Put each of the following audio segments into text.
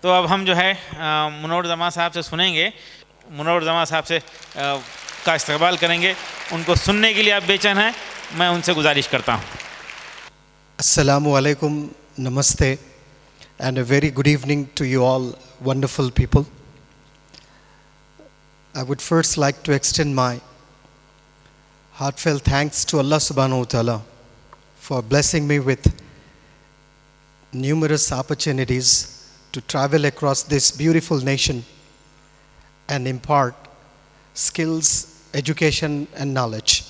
तो अब हम जो है मुनव्वर जमां साहब से सुनेंगे। मुनव्वर जमां साहब से का इस्तकबाल करेंगे। उनको सुनने के लिए आप बेचैन हैं, मैं उनसे गुजारिश करता हूँ। Assalamu alaikum, namaste, and a very good evening to you all wonderful people. I would first like to extend my heartfelt thanks to Allah subhanahu wa ta'ala for blessing me with numerous opportunities to travel across this beautiful nation and impart skills, education, and knowledge.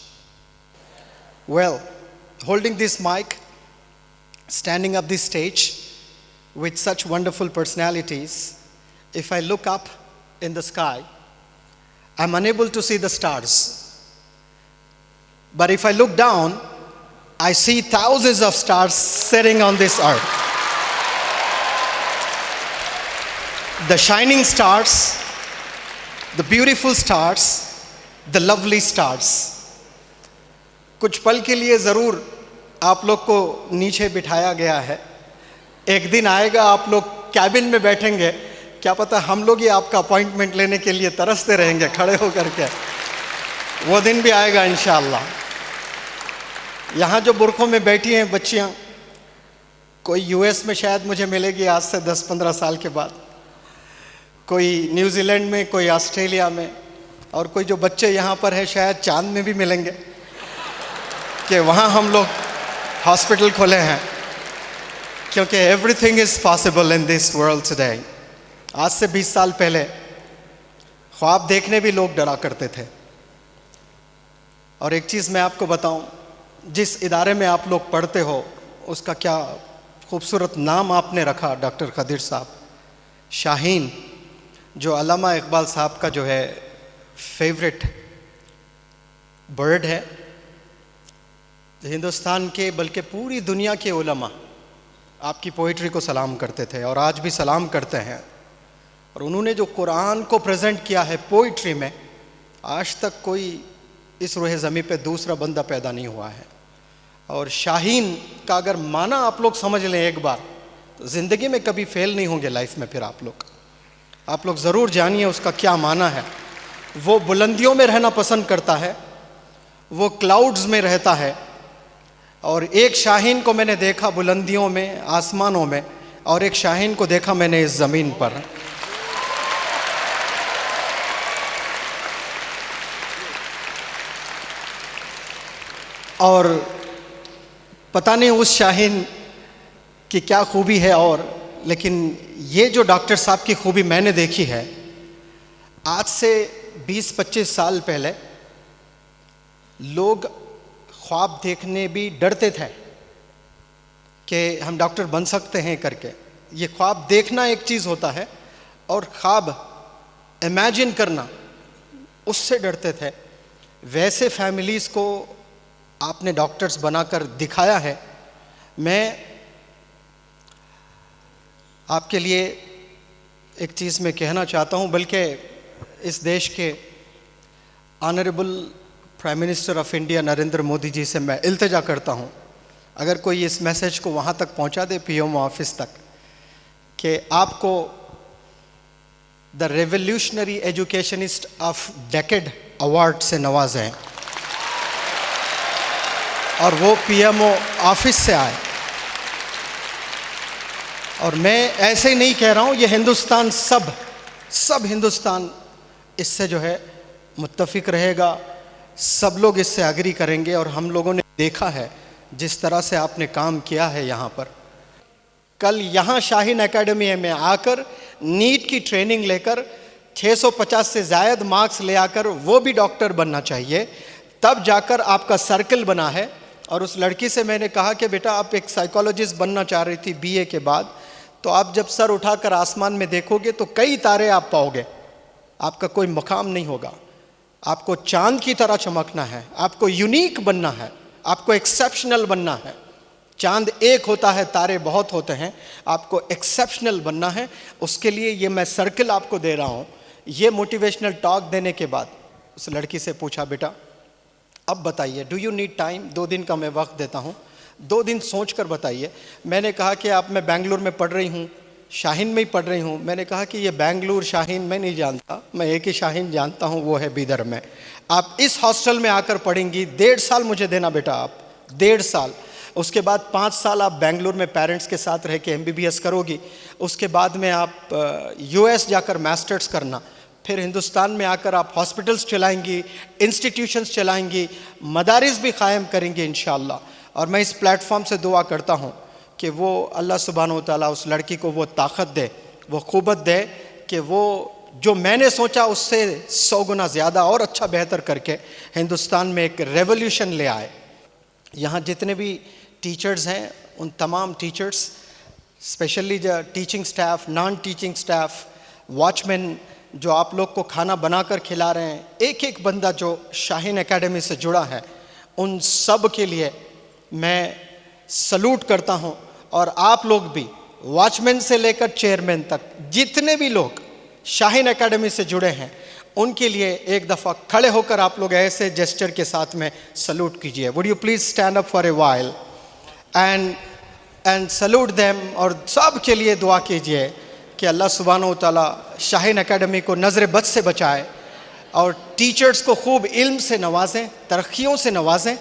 Well, holding this mic, standing up this stage with such wonderful personalities, if I look up in the sky, I'm unable to see the stars. But if I look down, I see thousands of stars sitting on this earth. The shining stars, the beautiful stars, the lovely stars. कुछ पल के लिए ज़रूर आप लोग को नीचे बिठाया गया है। एक दिन आएगा आप लोग कैबिन में बैठेंगे, क्या पता हम लोग ही आपका अपॉइंटमेंट लेने के लिए तरसते रहेंगे खड़े होकर के। वो दिन भी आएगा इंशाअल्लाह। यहाँ जो बुरखों में बैठी हैं बच्चियाँ, कोई यूएस में शायद मुझे मिलेगी आज से 10-15 साल के बाद, कोई न्यूजीलैंड में, कोई ऑस्ट्रेलिया में, और कोई जो बच्चे यहाँ पर हैं शायद चांद में भी मिलेंगे कि वहाँ हम लोग हॉस्पिटल खोले हैं, क्योंकि everything is possible in this world today. आज से 20 साल पहले ख्वाब देखने भी लोग डरा करते थे। और एक चीज़ मैं आपको बताऊं, जिस इदारे में आप लोग पढ़ते हो उसका क्या खूबसूरत नाम आपने रखा, डॉक्टर खदीर साहब, शाहीन, जो अल्लामा इकबाल साहब का जो है फेवरेट बर्ड है। हिंदुस्तान के बल्कि पूरी दुनिया के उलमा आपकी पोइट्री को सलाम करते थे और आज भी सलाम करते हैं। और उन्होंने जो कुरान को प्रेजेंट किया है पोइट्री में, आज तक कोई इस रूह ज़मीं पे दूसरा बंदा पैदा नहीं हुआ है। और शाहीन का अगर माना आप लोग समझ लें एक बार, तो ज़िंदगी में कभी फेल नहीं होंगे लाइफ में। फिर आप लोग ज़रूर जानिए उसका क्या माना है। वो बुलंदियों में रहना पसंद करता है, वो क्लाउड्स में रहता है। और एक शाहीन को मैंने देखा बुलंदियों में, आसमानों में, और एक शाहीन को देखा मैंने इस ज़मीन पर। और पता नहीं उस शाहीन की क्या खूबी है, और लेकिन ये जो डॉक्टर साहब की खूबी मैंने देखी है, आज से 20-25 साल पहले लोग ख्वाब देखने भी डरते थे कि हम डॉक्टर बन सकते हैं करके। ये ख्वाब देखना एक चीज़ होता है और ख्वाब इमेजिन करना, उससे डरते थे। वैसे फैमिलीज़ को आपने डॉक्टर्स बनाकर दिखाया है। मैं आपके लिए एक चीज़ मैं कहना चाहता हूँ, बल्कि इस देश के honourable prime minister of India Narendra Modi ji से मैं इल्तिजा करता हूँ, अगर कोई इस मैसेज को वहाँ तक पहुँचा दे, पीएमओ ऑफिस तक, कि आपको the revolutionary educationist of decade award से नवाजें और वो पीएमओ ऑफिस से आए। और मैं ऐसे ही नहीं कह रहा हूँ, ये हिंदुस्तान सब हिंदुस्तान इससे जो है मुत्तफिक रहेगा, सब लोग इससे एग्री करेंगे। और हम लोगों ने देखा है जिस तरह से आपने काम किया है यहाँ पर। कल यहाँ शाहीन एकेडमी में आकर नीट की ट्रेनिंग लेकर 650 से ज़ायद मार्क्स ले आकर वो भी डॉक्टर बनना चाहिए, तब जाकर आपका सर्कल बना है। और उस लड़की से मैंने कहा कि बेटा आप एक साइकोलॉजिस्ट बनना चाह रही थी बीए के बाद, तो आप जब सर उठाकर आसमान में देखोगे तो कई तारे आप पाओगे, आपका कोई मकाम नहीं होगा। आपको चांद की तरह चमकना है, आपको यूनिक बनना है, आपको एक्सेप्शनल बनना है। चांद एक होता है, तारे बहुत होते हैं, आपको एक्सेप्शनल बनना है। उसके लिए ये मैं सर्कल आपको दे रहा हूँ। ये मोटिवेशनल टॉक देने के बाद उस लड़की से पूछा, बेटा अब बताइए, डू यू नीड टाइम? 2 दिन का मैं वक्त देता हूँ, 2 दिन सोच कर बताइए। मैंने कहा कि आप, मैं बेंगलुरु में पढ़ रही हूँ, शाहीन में ही पढ़ रही हूँ। मैंने कहा कि ये बेंगलुरु शाहीन मैं नहीं जानता, मैं एक ही शाहीन जानता हूँ, वो है बीदर में। आप इस हॉस्टल में आकर पढ़ेंगी, 1.5 साल मुझे देना बेटा, आप 1.5 साल। उसके बाद 5 साल आप बेंगलुरु में पेरेंट्स के साथ रह के MBBS करोगी। उसके बाद में आप US जाकर मास्टर्स करना, फिर हिंदुस्तान में आकर आप हॉस्पिटल्स चलाएंगी, इंस्टीट्यूशंस चलाएंगी, मदारिस भी कायम करेंगी इंशाअल्लाह। और मैं इस प्लेटफॉर्म से दुआ करता हूँ कि वो अल्लाह सुब्हानहू व तआला उस लड़की को वो ताकत दे, वो क़ुव्वत दे कि वो जो मैंने सोचा उससे 100 गुना ज़्यादा और अच्छा बेहतर करके हिंदुस्तान में एक रेवोल्यूशन ले आए। यहाँ जितने भी टीचर्स हैं, उन तमाम टीचर्स, स्पेशली जो teaching staff, non teaching staff, watchman जो आप लोग को खाना बनाकर खिला रहे हैं, एक एक बंदा जो शाहीन एकेडमी से जुड़ा है, उन सब के लिए मैं सलूट करता हूँ। और आप लोग भी, वॉचमैन से लेकर चेयरमैन तक, जितने भी लोग शाहीन एकेडमी से जुड़े हैं, उनके लिए एक दफ़ा खड़े होकर आप लोग ऐसे जेस्चर के साथ में सलूट कीजिए। Would you please stand up for a while and salute them. और सब के लिए दुआ कीजिए कि अल्लाह सुब्हानहू व तआला शाहीन एकेडमी को नज़र बद से बचाए और टीचर्स को खूब इल्म से नवाजें, तरक्कियों से नवाजें।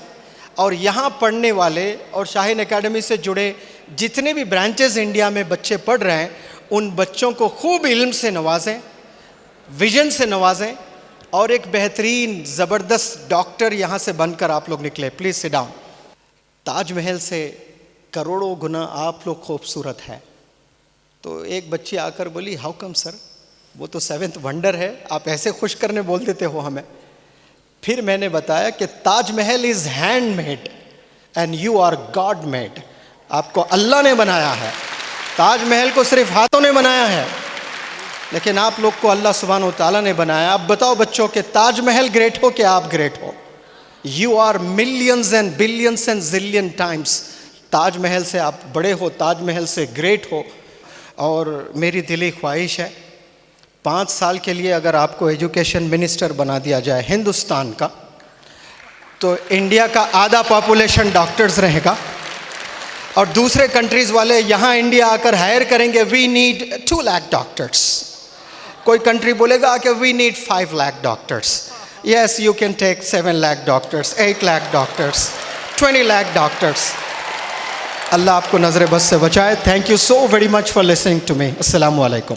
और यहाँ पढ़ने वाले और शाहीन एकेडमी से जुड़े जितने भी ब्रांचेस इंडिया में बच्चे पढ़ रहे हैं, उन बच्चों को खूब इल्म से नवाजें, विजन से नवाजें और एक बेहतरीन ज़बरदस्त डॉक्टर यहाँ से बनकर आप लोग निकले। Please sit down. ताजमहल से करोड़ों गुना आप लोग खूबसूरत हैं। तो एक बच्ची आकर बोली, हाउ कम सर, वो तो 7th वंडर है, आप ऐसे खुश करने बोल देते हो हमें। फिर मैंने बताया कि Taj Mahal is handmade and you are God made. आपको अल्लाह ने बनाया है, ताजमहल को सिर्फ हाथों ने बनाया है, लेकिन आप लोग को अल्लाह सुब्हानहू व तआला ने बनाया। अब बताओ बच्चों कि ताजमहल ग्रेट हो कि आप ग्रेट हो? You are millions and billions and zillions times Taj Mahal से आप बड़े हो, ताजमहल से ग्रेट हो। और मेरी दिली ख्वाहिश है 5 साल के लिए अगर आपको एजुकेशन मिनिस्टर बना दिया जाए हिंदुस्तान का, तो इंडिया का आधा पॉपुलेशन डॉक्टर्स रहेगा और दूसरे कंट्रीज़ वाले यहाँ इंडिया आकर हायर करेंगे, वी नीड 2 लाख डॉक्टर्स। कोई कंट्री बोलेगा कि we need 5 lakh doctors. Yes, you can take 7 lakh doctors, 8 lakh doctors, 20 lakh doctors. अल्लाह आपको नज़र बस से बचाए। Thank you so very much for listening to me. अस्सलामु अलैकुम।